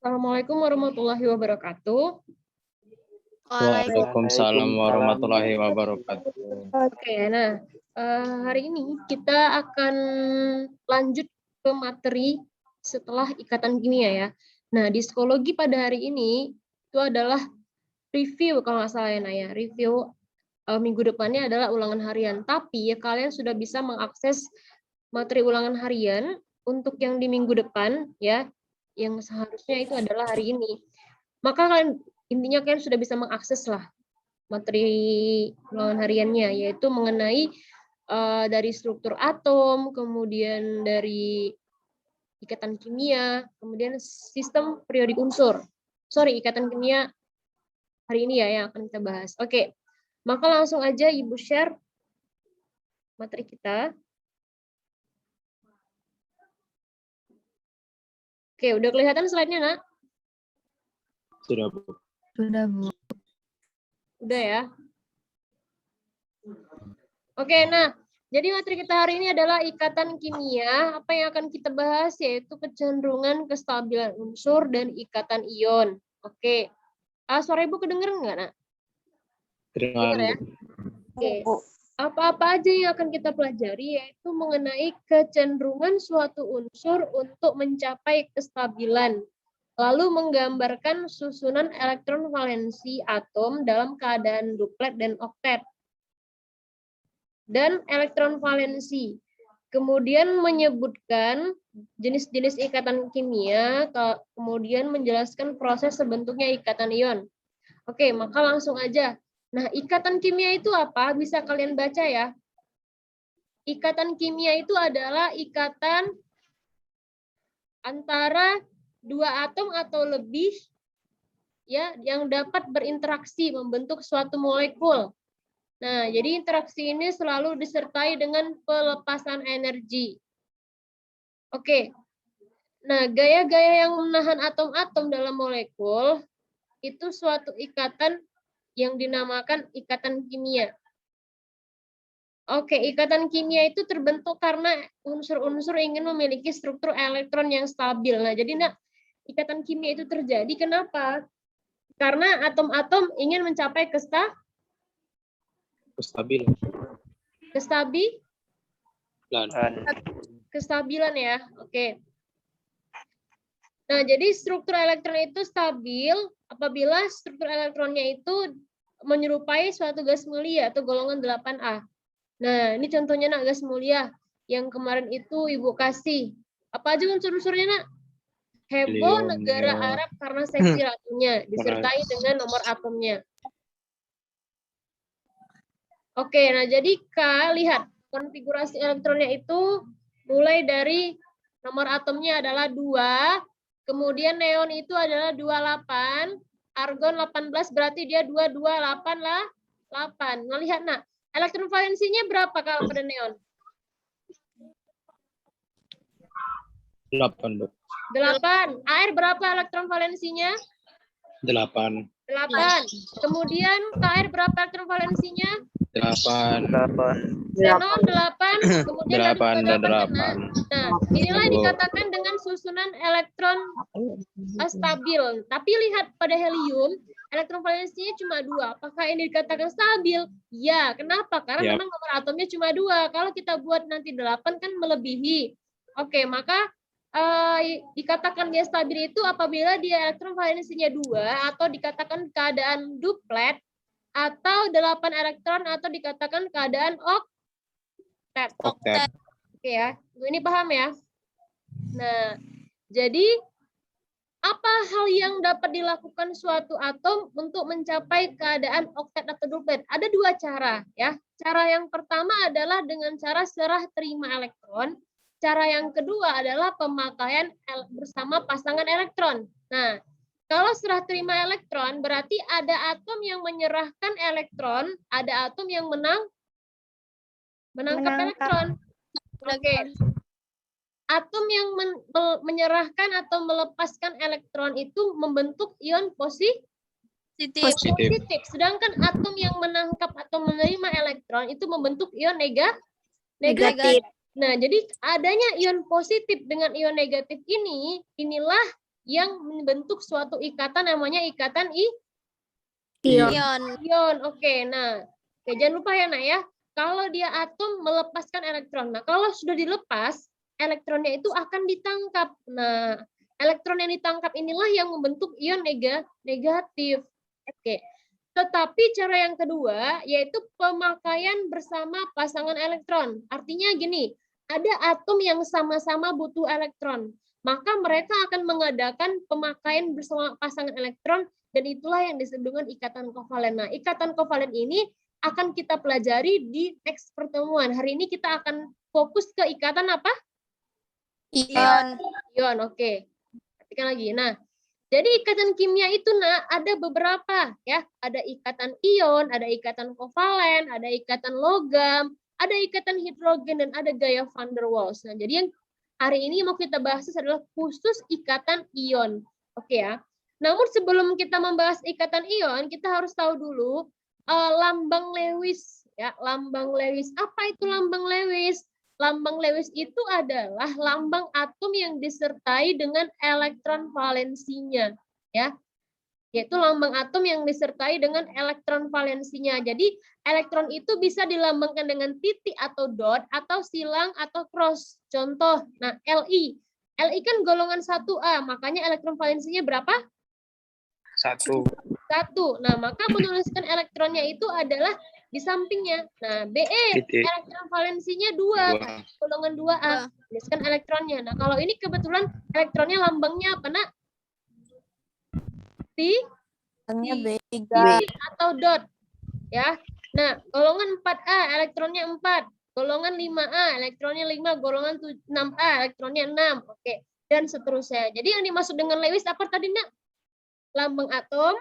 Assalamualaikum warahmatullahi wabarakatuh. Waalaikumsalam warahmatullahi wabarakatuh. Oke, nah hari ini kita akan lanjut ke materi setelah ikatan kimia ya. Nah, di psikologi pada hari ini itu adalah review kalau nggak salah ya Naya. Review minggu depannya adalah ulangan harian. Tapi ya kalian sudah bisa mengakses materi ulangan harian untuk yang di minggu depan ya, yang seharusnya itu adalah hari ini. Maka intinya kalian sudah bisa mengakses lah materi ulangan hariannya, yaitu mengenai dari struktur atom, kemudian dari ikatan kimia, kemudian sistem periodik unsur. Sorry, ikatan kimia hari ini ya yang akan kita bahas. Oke, maka langsung aja Ibu share materi kita. Oke, udah kelihatan slide-nya, Nak? Sudah, Bu. Sudah, Bu. Udah ya. Oke, nah, jadi materi kita hari ini adalah ikatan kimia. Apa yang akan kita bahas yaitu kecenderungan kestabilan unsur dan ikatan ion. Oke. Suara Ibu kedengeran nggak, Nak? Dengar ya? Oke. Apa-apa aja yang akan kita pelajari yaitu mengenai kecenderungan suatu unsur untuk mencapai kestabilan. Lalu menggambarkan susunan elektron valensi atom dalam keadaan duplet dan oktet. Dan elektron valensi. Kemudian menyebutkan jenis-jenis ikatan kimia, kemudian menjelaskan proses terbentuknya ikatan ion. Oke, maka langsung aja. Nah, ikatan kimia itu apa? Bisa kalian baca ya. Ikatan kimia itu adalah ikatan antara dua atom atau lebih ya yang dapat berinteraksi membentuk suatu molekul. Nah, jadi interaksi ini selalu disertai dengan pelepasan energi. Oke. Nah, gaya-gaya yang menahan atom-atom dalam molekul itu suatu ikatan yang dinamakan ikatan kimia. Oke, ikatan kimia itu terbentuk karena unsur-unsur ingin memiliki struktur elektron yang stabil. Nah, jadi ikatan kimia itu terjadi kenapa? Karena atom-atom ingin mencapai kestabilan ya. Oke. Nah, jadi struktur elektron itu stabil apabila struktur elektronnya itu menyerupai suatu gas mulia atau golongan 8A. Nah, ini contohnya gas mulia yang kemarin itu Ibu kasih. Apa aja unsur-unsurnya, Nak? Heboh negara Arab karena seksi ratunya disertai dengan nomor atomnya. Oke, nah jadi lihat konfigurasi elektronnya itu mulai dari nomor atomnya adalah 2, kemudian neon itu adalah 28, argon 18 berarti dia 228 lah 8. Nah, lihat Nak, elektron valensinya berapa kalau pada neon? 8, Bu. 8. Air berapa elektron valensinya? 8. 8. Kemudian Kr berapa elektron valensinya? 8. Xenon 8, kemudian 8 dan 8. Nah, inilah dikatakan dengan susunan elektron stabil. Tapi lihat pada helium, elektron valensinya cuma 2. Apakah ini dikatakan stabil? Ya, kenapa? Karena memang nomor atomnya cuma 2. Kalau kita buat nanti 8 kan melebihi. Oke, maka dikatakan dia stabil itu apabila dia elektron valensinya 2 atau dikatakan keadaan duplet atau 8 elektron atau dikatakan keadaan oktet. Oke ya, ini paham ya? Nah, jadi apa hal yang dapat dilakukan suatu atom untuk mencapai keadaan oktet atau duplet? Ada 2 cara ya. Cara yang pertama adalah dengan cara serah terima elektron. Cara yang kedua adalah pemakaian bersama pasangan elektron. Nah, kalau serah terima elektron berarti ada atom yang menyerahkan elektron, ada atom yang menangkap elektron. Oke. Atom yang menyerahkan atau melepaskan elektron itu membentuk ion positif. Sedangkan atom yang menangkap atau menerima elektron itu membentuk ion negatif. Nah, jadi adanya ion positif dengan ion negatif inilah yang membentuk suatu ikatan namanya ikatan ion. Oke, nah, oke, jangan lupa ya, Nak ya. Kalau dia atom melepaskan elektron. Nah, kalau sudah dilepas, elektronnya itu akan ditangkap. Nah, elektron yang ditangkap inilah yang membentuk ion negatif. Oke. Tetapi cara yang kedua yaitu pemakaian bersama pasangan elektron. Artinya gini, ada atom yang sama-sama butuh elektron. Maka mereka akan mengadakan pemakaian bersama pasangan elektron dan itulah yang disebut dengan ikatan kovalen. Nah, ikatan kovalen ini akan kita pelajari di next pertemuan. Hari ini kita akan fokus ke ikatan apa? Ion. Ion, oke. Perhatikan lagi. Nah, jadi ikatan kimia itu ada beberapa ya. Ada ikatan ion, ada ikatan kovalen, ada ikatan logam, ada ikatan hidrogen dan ada gaya van der Waals. Nah, jadi yang hari ini mau kita bahas adalah khusus ikatan ion. Oke ya. Namun sebelum kita membahas ikatan ion, kita harus tahu dulu lambang Lewis ya. Lambang Lewis. Apa itu lambang Lewis? Lambang Lewis itu adalah lambang atom yang disertai dengan elektron valensinya, ya. Yaitu lambang atom yang disertai dengan elektron valensinya. Jadi elektron itu bisa dilambangkan dengan titik atau dot atau silang atau cross. Contoh, nah Li. Li kan golongan 1A, makanya elektron valensinya berapa? 1. Nah, maka menuliskan elektronnya itu adalah di sampingnya. Nah, Be, elektron valensinya 2, golongan 2A. Tuliskan elektronnya. Nah, kalau ini kebetulan elektronnya lambangnya apa, Nak? Atau dot. Ya. Nah, golongan 4A, elektronnya 4. Golongan 5A, elektronnya 5. Golongan 6A, elektronnya 6. Oke. Dan seterusnya. Jadi yang dimaksud dengan Lewis apa tadi, Nak? Lambang atom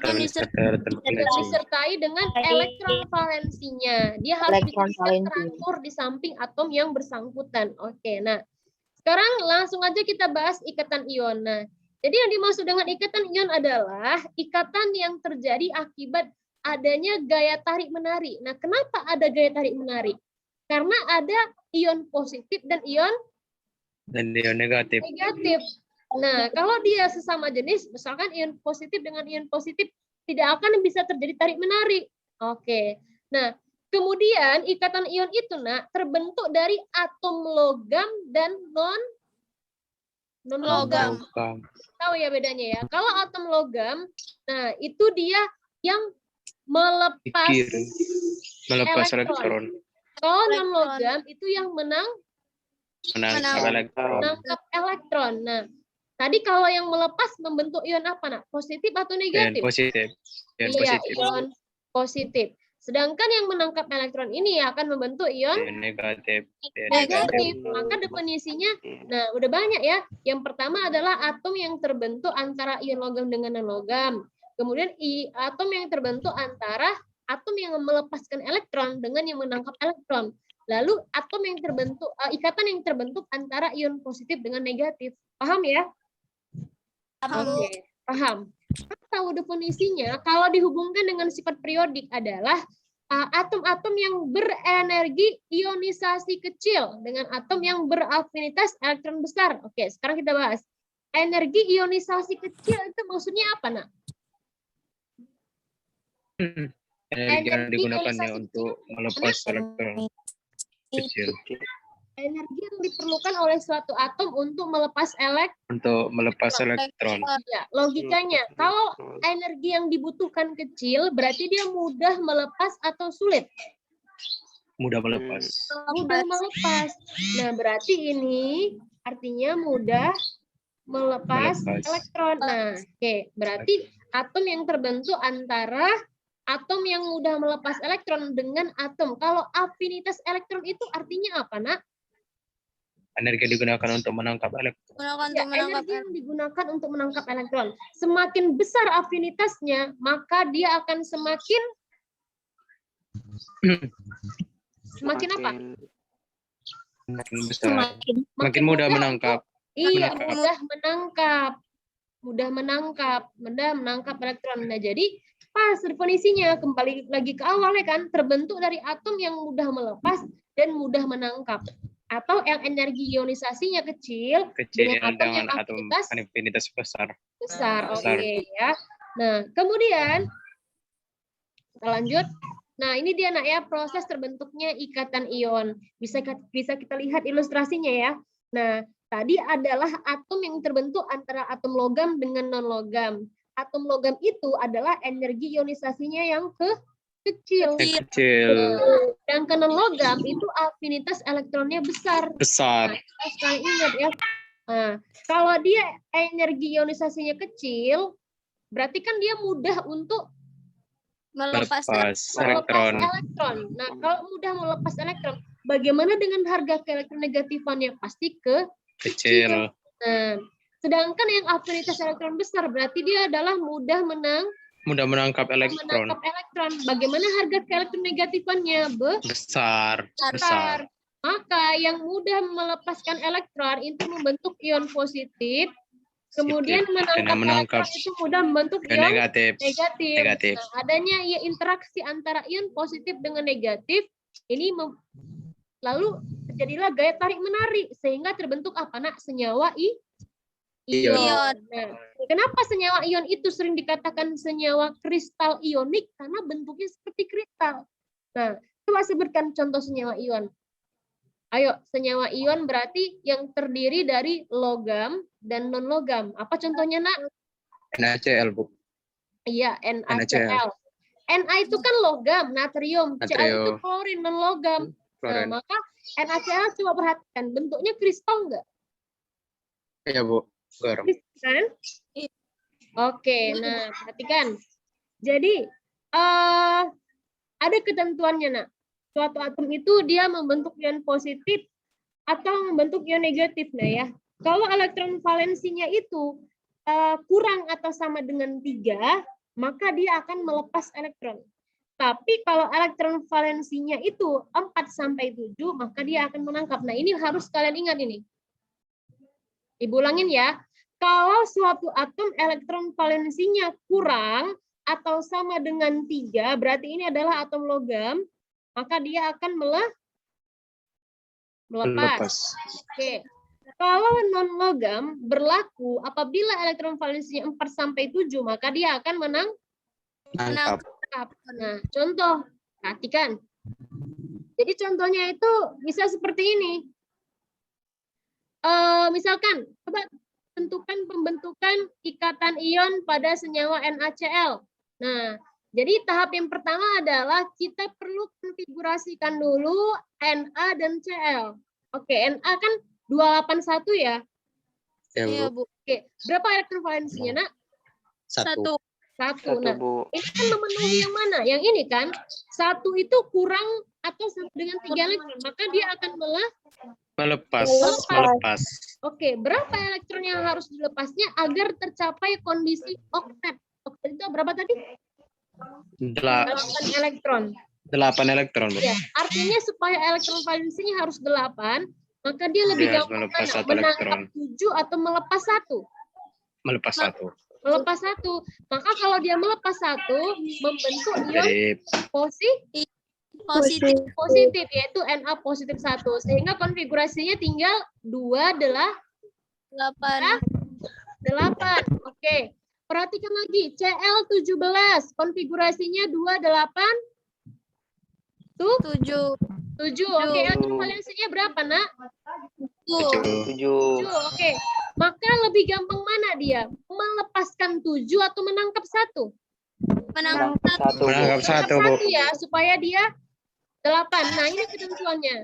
yang disertai dengan elektron valensinya. Dia harus teratur di samping atom yang bersangkutan. Oke, nah sekarang langsung aja kita bahas ikatan ion. Nah, jadi yang dimaksud dengan ikatan ion adalah ikatan yang terjadi akibat adanya gaya tarik menarik. Nah, kenapa ada gaya tarik menarik? Karena ada ion positif dan ion negatif. Nah, kalau dia sesama jenis, misalkan ion positif dengan ion positif, tidak akan bisa terjadi tarik-menarik. Oke. Nah, kemudian ikatan ion itu, Nak, terbentuk dari atom logam dan non-logam. Tahu ya bedanya ya? Kalau atom logam, nah itu dia yang melepas elektron. Kalau non-logam itu yang menangkap elektron. Nah, tadi kalau yang melepas membentuk ion apa, Nak? Positif atau negatif? Ion positif. Sedangkan yang menangkap elektron ini akan membentuk ion negatif. Maka definisinya, nah udah banyak ya. Yang pertama adalah atom yang terbentuk antara ion logam dengan non-logam. Kemudian atom yang terbentuk antara atom yang melepaskan elektron dengan yang menangkap elektron. Lalu atom yang terbentuk, ikatan yang terbentuk antara ion positif dengan negatif. Paham ya? Oke, paham. Tahu definisinya, kalau dihubungkan dengan sifat periodik adalah atom-atom yang berenergi ionisasi kecil dengan atom yang berafinitas elektron besar. Oke, sekarang kita bahas. Energi ionisasi kecil itu maksudnya apa, Nak? Energi yang digunakannya untuk melepas elektron kecil. Energi yang diperlukan oleh suatu atom untuk melepas elektron. Ya, logikanya, kalau energi yang dibutuhkan kecil, berarti dia mudah melepas atau sulit? Mudah melepas. Mudah melepas. Nah, berarti ini artinya mudah melepas elektron. Nah, oke, berarti atom yang terbentuk antara atom yang mudah melepas elektron dengan atom. Kalau afinitas elektron itu artinya apa, Nak? Energi digunakan untuk menangkap elektron. Energi yang digunakan untuk menangkap elektron. Semakin besar afinitasnya, maka dia akan semakin apa? Semakin besar. Makin mudah menangkap. Iya, mudah menangkap elektron. Nah, jadi pas definisinya kembali lagi ke awalnya kan, terbentuk dari atom yang mudah melepas dan mudah menangkap. Atau yang energi ionisasinya kecil Kecil dengan atom yang dengan atom afinitas afinitas besar. besar. Besar. Oke ya. Nah, kemudian kita lanjut. Nah, ini dia nak ya proses terbentuknya ikatan ion. Bisa kita lihat ilustrasinya ya. Nah, tadi adalah atom yang terbentuk antara atom logam dengan non logam. Atom logam itu adalah energi ionisasinya yang kecil. Yang kecil. Sedangkan non logam itu afinitas elektronnya besar. Besar. Nah, kita sekali ingat ya. Nah, kalau dia energi ionisasinya kecil, berarti kan dia mudah untuk Melepas elektron. Nah, kalau mudah melepas elektron, bagaimana dengan harga keelektronegatifannya? Pasti kecil. Nah, sedangkan yang afinitas elektron besar berarti dia adalah mudah menangkap elektron. Bagaimana harga keelektronegatifannya? Besar. Maka yang mudah melepaskan elektron itu membentuk ion positif. Kemudian menangkap elektron itu mudah membentuk ion negatif. Nah, adanya interaksi antara ion positif dengan negatif ini lalu terjadilah gaya tarik menarik sehingga terbentuk apa nak? Senyawa ion. Nah, kenapa senyawa ion itu sering dikatakan senyawa kristal ionik? Karena bentuknya seperti kristal. Nah, coba sebutkan contoh senyawa ion. Ayo, senyawa ion berarti yang terdiri dari logam dan non logam. Apa contohnya nak? NaCl, Bu. Iya, NaCl. Na itu kan logam, natrium. Cl itu klorin, non logam. Nah, maka NaCl coba perhatikan, bentuknya kristal enggak? Iya, Bu. Garam. Kan? Oke, nah perhatikan. Jadi ada ketentuannya nak. Suatu atom itu dia membentuk ion positif atau membentuk ion negatif. Nah ya, kalau elektron valensinya itu kurang atau sama dengan 3, maka dia akan melepas elektron. Tapi kalau elektron valensinya itu 4 sampai 7, maka dia akan menangkap. Nah, ini harus kalian ingat ini. Ibu ulangin ya. Kalau suatu atom elektron valensinya kurang atau sama dengan 3, berarti ini adalah atom logam, maka dia akan melepas. Oke. Kalau non logam berlaku apabila elektron valensinya 4 sampai 7, maka dia akan menangkap. Nah, contoh, perhatikan. Jadi contohnya itu bisa seperti ini. Misalkan, coba tentukan pembentukan ikatan ion pada senyawa NaCl. Nah, jadi tahap yang pertama adalah kita perlu konfigurasikan dulu Na dan Cl. Oke, Na kan 281 ya? Iya, Bu. Oke, berapa elektron valensinya, nak? 1. Nah, ini kan memenuhi yang mana? Yang ini kan? 1 itu kurang atau sama dengan 3 elektron, maka dia akan melepas. Oke, berapa elektron yang harus dilepasnya agar tercapai kondisi oktet? Oktet itu berapa tadi? 8 elektron. 8 elektron, Bu. Ya, artinya supaya elektron valensinya harus 8, maka dia lebih gampang menangkap 7 atau melepas 1? Melepas 1. Melepas 1. Maka kalau dia melepas 1, membentuk ion positif, yaitu Na positif 1. Sehingga konfigurasinya tinggal 8. Oke. Perhatikan lagi, Cl17, konfigurasinya 7. 7. Oke, elektron valensinya berapa, nak? 7. Oke. Maka lebih gampang mana dia? Melepaskan 7 atau menangkap 1? Menangkap 1. Menangkap 1, Bu. Ya, supaya dia 8. Nah, ini ketentuannya.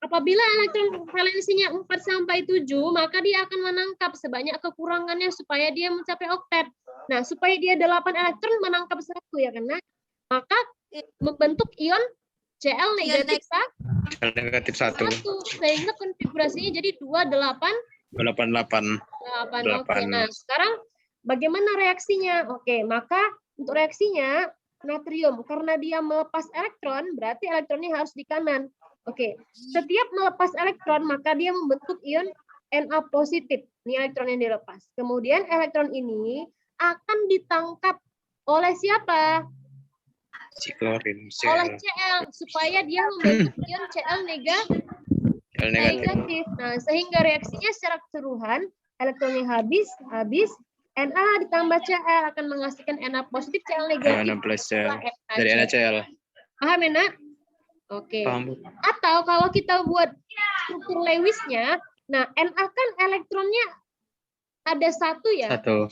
Apabila elektron valensinya 4 sampai 7, maka dia akan menangkap sebanyak kekurangannya supaya dia mencapai oktet. Nah, supaya dia 8 elektron menangkap 1 ya kan? Maka membentuk ion Cl negatif 1. Sehingga konfigurasinya jadi 8. Oke, nah sekarang bagaimana reaksinya? Oke, maka untuk reaksinya natrium karena dia melepas elektron berarti elektronnya harus di kanan. Oke, setiap melepas elektron maka dia membentuk ion Na positif. Ini elektron yang dilepas. Kemudian elektron ini akan ditangkap oleh siapa? Si klorin, oleh Cl. Cl supaya dia membentuk ion Cl negatif. Cl negatif. Nah, sehingga reaksinya secara keseluruhan elektronnya habis, Na ditambah Cl akan menghasilkan Na positif Cl negatif. Na plus Cl. Na Dari NaCl. Paham ya, Nak? Oke. Paham, Bu. Atau kalau kita buat struktur Lewisnya, nah Na kan elektronnya ada satu ya. Satu.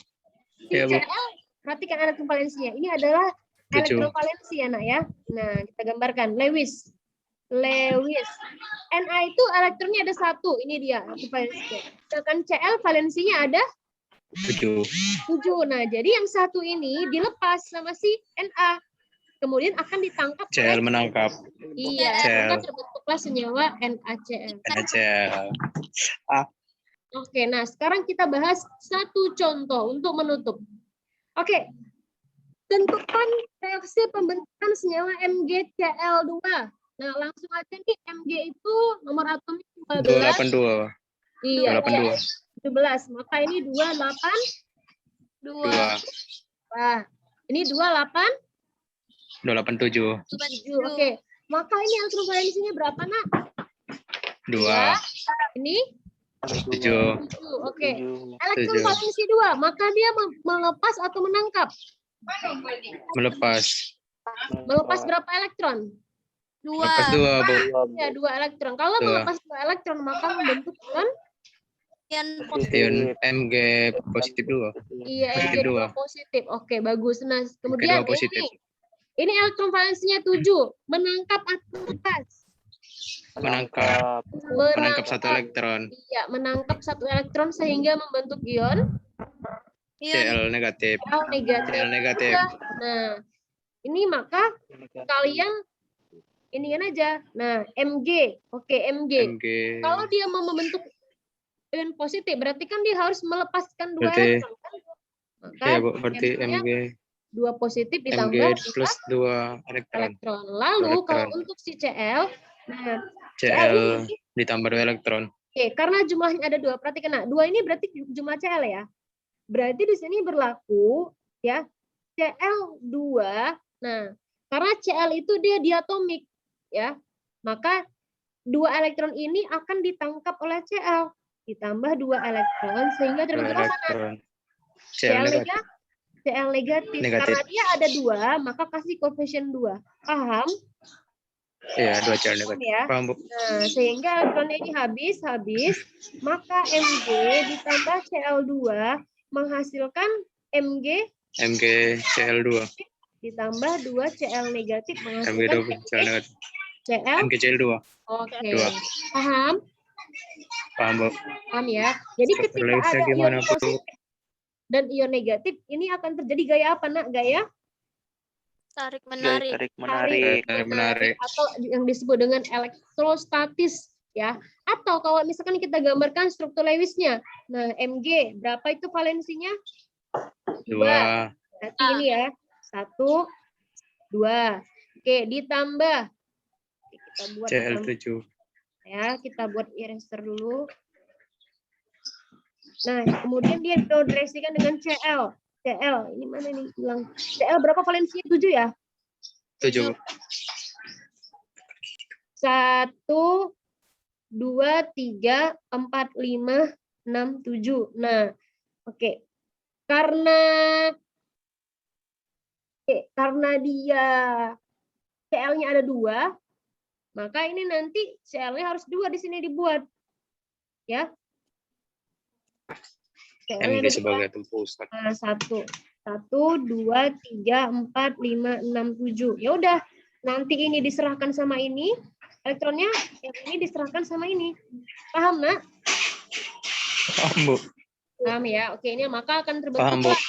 Si Iya, Bu. Cl, perhatikan elektron valensinya. Ini adalah 7. elektron valensi ya, Nak ya. Nah, kita gambarkan Lewis. Na itu elektronnya ada satu, ini dia valensinya. Sedangkan Cl valensinya ada 7. 7. Nah, jadi yang satu ini dilepas sama si Na. Kemudian akan ditangkap Cl menangkap. Iya, Cl. sehingga terbentuklah senyawa NaCl. NaCl. Oke, nah sekarang kita bahas satu contoh untuk menutup. Oke, tentukan reaksi pembentukan senyawa MgCl2. Nah, langsung aja nih, Mg itu nomor atomnya 12. 282. Iya, 282. 17. Maka ini 2. Wah, ini 28. 287. 7. Oke. Maka ini elektron valensinya berapa, Nak? 2. Ini 7. 7. Oke. 7. Elektron 7. valensi 2, maka dia melepas atau menangkap? Melepas. Melepas berapa elektron? 2. Melepas 2, Bu. Ya, 2 elektron. Kalau 2. melepas 2 elektron, maka membentuk ion. Ion Ion Mg positif 2. Iya, Positif Mg2 2. positif. Oke, bagus. Nah, Mg2 kemudian positif. ini elektron valensinya 7. Menangkap atau melepas? Menangkap satu elektron. Iya, menangkap satu elektron sehingga membentuk ion Cl negatif. Cl negatif. Cl negatif. Nah, ini maka kalian iniin aja. Nah, Mg. Oke, Mg. Mg. Kalau dia mau membentuk ion positif, berarti kan dia harus melepaskan 2 Berarti- elektron. Kan? Maka Iya, Bu. Berarti Mg-nya Mg 2 positif Mg ditambah plus 2 elektron. elektron. Lalu elektron. kalau untuk si Cl, nah Cl ini, ditambah 2 elektron. oke, karena jumlahnya ada 2, perhatikan. Nah, 2 ini berarti jumlah Cl ya. Berarti di sini berlaku ya Cl2. Nah, karena Cl itu dia diatomik ya. Maka 2 elektron ini akan ditangkap oleh Cl ditambah 2 elektron sehingga 2 terbentuk apa? elektron. Cl Cl negatif. Cl negatif. Negatif. Karena dia ada 2, maka kasih koefisien 2. Paham? Iya, 2 Cl negatif. Ya. Paham, Bu? Nah, sehingga elektronnya ini habis, maka Mg ditambah Cl2 menghasilkan Mg Mg Cl2. ditambah 2 Cl negatif Mg menghasilkan 2 Cl negatif. Cl. Mg Cl2. Oke. 2. Paham? Paham, Bu? Paham ya? Jadi Struktur ketika Lewisnya ada ion gimana, Bu? positif dan ion negatif, ini akan terjadi gaya apa, Nak? Gaya tarik menarik. Menarik. atau yang disebut dengan elektrostatis ya. Atau kalau misalkan kita gambarkan struktur Lewisnya. Nah, Mg berapa itu valensinya? 2. Berarti ini ya. 1, 2. Oke, ditambah. Kita buat Cl7. ya, kita buat eraser dulu. Nah, kemudian dia dihidrolisikan dengan Cl. Cl, ini mana nih hilang? Cl berapa valensinya? 7 ya? 7. 1, 2, 3, 4, 5, 6, 7. Nah, oke. Karena dia Cl-nya ada 2, maka ini nanti Cl-nya harus 2 di sini dibuat. Ya. Mg sebagai tempus. Nah, 1, 2, 3, 4, 5, 6, 7. Ya udah, nanti ini diserahkan sama ini, elektronnya yang ini diserahkan sama ini. Paham, Nak? Paham, Bu? Paham ya? Oke, ini maka akan Paham, Bu? terbentuk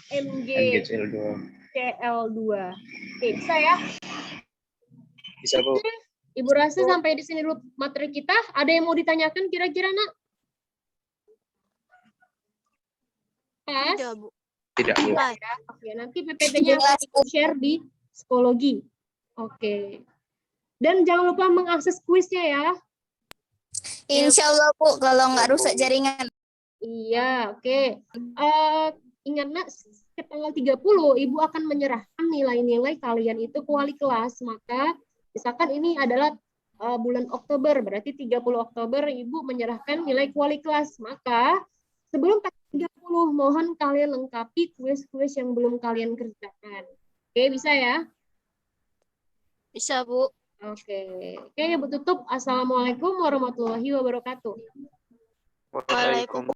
Mg Mg Cl2. Cl2. Oke, bisa ya? Bisa, Bu? Ibu rasa sampai di sini dulu materi kita. Ada yang mau ditanyakan kira-kira, Nak? Pas? Tidak, Bu. Tidak, Bu. Pas. Oke, nanti PPT-nya akan di-share di psikologi. Oke. Dan jangan lupa mengakses kuisnya ya. Insya Allah, Bu, kalau nggak rusak jaringan. Iya, oke. Ingat, Nak, tanggal 30 Ibu akan menyerahkan nilai-nilai kalian itu ke wali kelas. Maka misalkan ini adalah bulan Oktober, berarti 30 Oktober Ibu menyerahkan nilai ke wali kelas. Maka sebelum tanggal 30 mohon kalian lengkapi kuis-kuis yang belum kalian kerjakan. Oke, bisa ya? Bisa, Bu. Oke, Ibu tutup. Assalamualaikum warahmatullahi wabarakatuh. Waalaikumsalam.